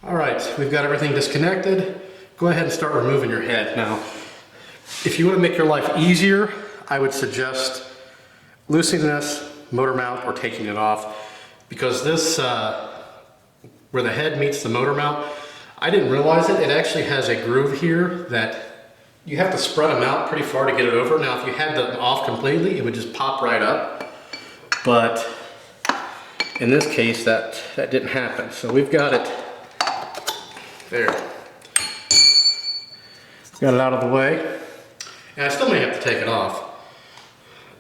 All right, we've got everything disconnected. Go ahead and start removing your head. Now, if you want to make your life easier, I would suggest loosening this motor mount or taking it off, because this, where the head meets the motor mount, I didn't realize it. It actually has a groove here that you have to spread them out pretty far to get it over. Now, if you had them off completely, it would just pop right up. But in this case, that didn't happen. So we've got it there. Got it out of the way. And I still may have to take it off.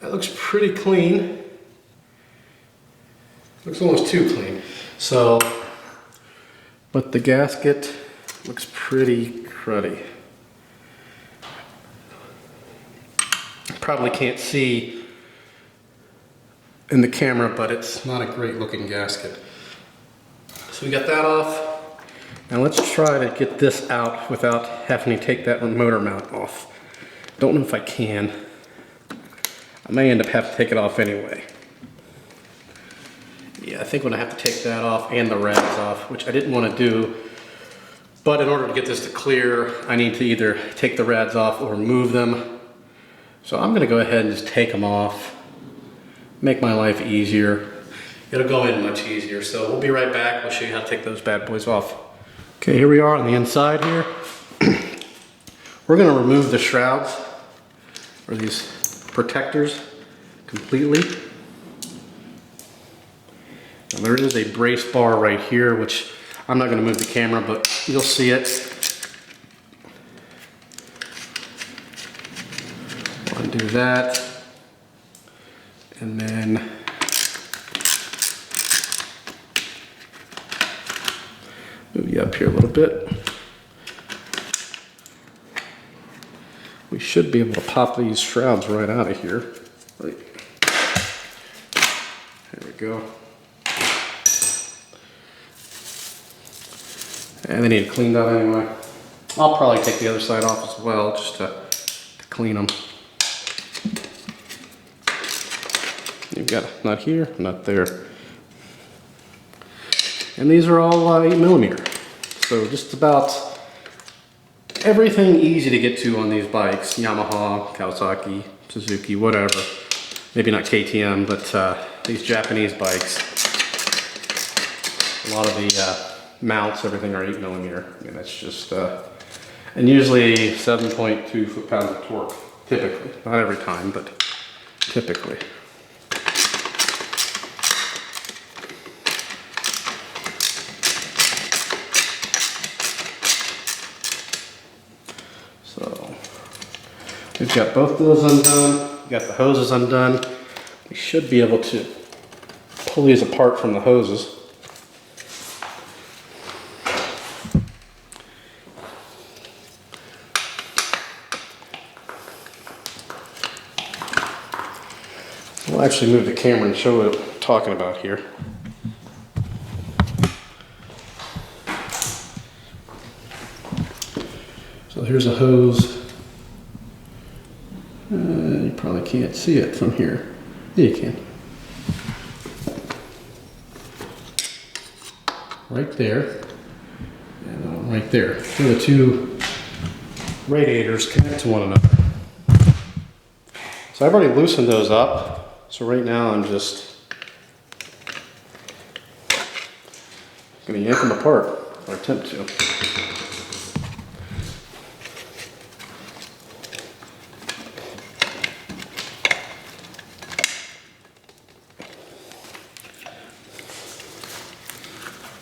That looks pretty clean. Looks almost too clean. So, but the gasket looks pretty cruddy. Probably can't see in the camera, but it's not a great looking gasket. So we got that off. Now let's try to get this out without having to take that motor mount off. Don't know if I can. I may end up having to take it off anyway. Yeah, I think I'm gonna have to take that off and the rads off, which I didn't want to do. But in order to get this to clear, I need to either take the rads off or move them. So I'm gonna go ahead and just take them off. Make my life easier. It'll go in much easier. So we'll be right back. We'll show you how to take those bad boys off. Okay, here we are on the inside here. We're gonna remove the shrouds, or these protectors, completely. And there is a brace bar right here, which I'm not gonna move the camera, but you'll see it. Undo that. And then move you up here a little bit. We should be able to pop these shrouds right out of here. Right. There we go. And they need cleaned up anyway. I'll probably take the other side off as well, just to clean them. You've got a nut here, nut there. And these are all 8mm. So just about everything easy to get to on these bikes. Yamaha, Kawasaki, Suzuki, whatever. Maybe not KTM, but these Japanese bikes. A lot of the mounts, everything are 8mm. I mean, that's just, and usually 7.2 foot-pounds of torque, typically. Not every time, but typically. So, we've got both those undone. We've got the hoses undone. We should be able to pull these apart from the hoses. We'll actually move the camera and show what I'm talking about here. So here's a hose. You probably can't see it from here. Yeah, you can. Right there. And the one right there. Where the two radiators connect to one another. So I've already loosened those up. So right now I'm just going to yank them apart, or attempt to.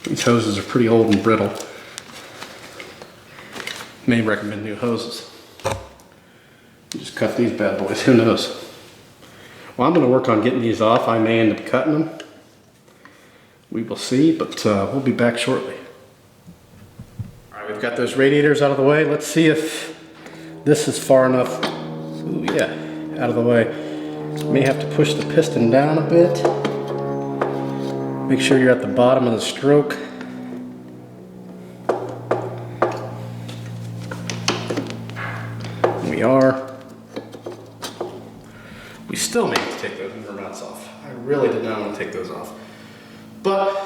These hoses are pretty old and brittle. May recommend new hoses. Just cut these bad boys, who knows? Well, I'm going to work on getting these off. I may end up cutting them. We will see, but we'll be back shortly. All right, we've got those radiators out of the way. Let's see if this is far enough. Ooh, yeah, out of the way. May have to push the piston down a bit. Make sure you're at the bottom of the stroke. We are. We still may have to take those motor mounts off. I really did not want to take those off, but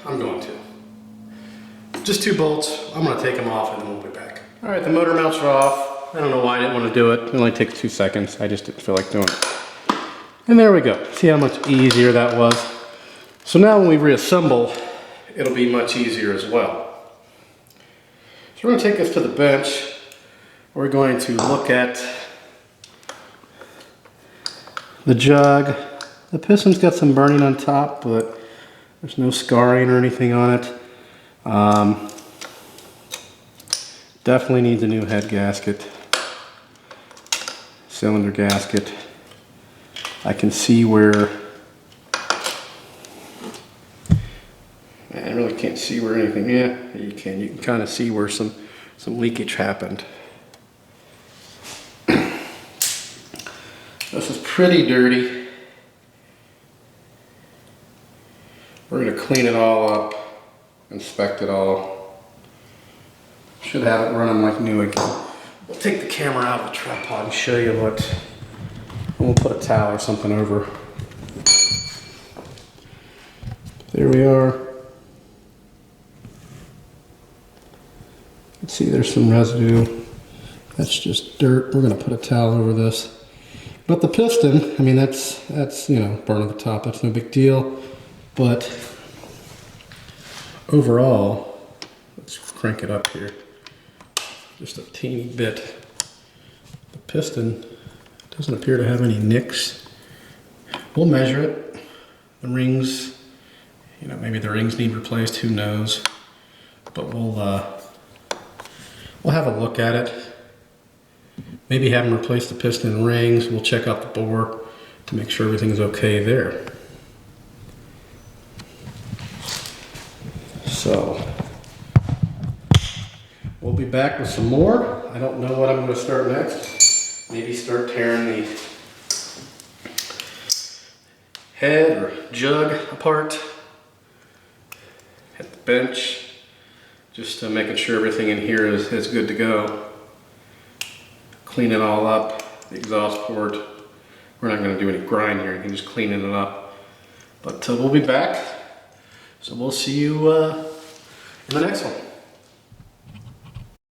I'm going to. Just 2 bolts. I'm gonna take them off and then we'll be back. All right, the motor mounts are off. I don't know why I didn't want to do it. It only takes 2 seconds. I just didn't feel like doing it. And there we go. See how much easier that was? So now when we reassemble, it'll be much easier as well. So we're gonna take this to the bench. We're going to look at the jug. The piston's got some burning on top, but there's no scarring or anything on it. Definitely needs a new head gasket, cylinder gasket. I can see where, I really can't see where anything, yeah, you can kind of see where some leakage happened. This is pretty dirty. We're going to clean it all up, inspect it all. Should have it running like new again. We'll take the camera out of the tripod and show you what, and we'll put a towel or something over. There we are. Let's see, there's some residue. That's just dirt. We're going to put a towel over this. But the piston, I mean, that's you know, burn at the top. That's no big deal. But overall, let's crank it up here. Just a teeny bit. The piston doesn't appear to have any nicks. We'll measure it. The rings, you know, maybe the rings need replaced, who knows. But we'll have a look at it. Maybe have them replace the piston and rings. We'll check out the bore to make sure everything's okay there. So, we'll be back with some more. I don't know what I'm going to start next. Maybe start tearing the head or jug apart at the bench. Just making sure everything in here is good to go. Clean it all up, the exhaust port. We're not going to do any grinding or anything, just cleaning it up. But we'll be back. So we'll see you in the next one.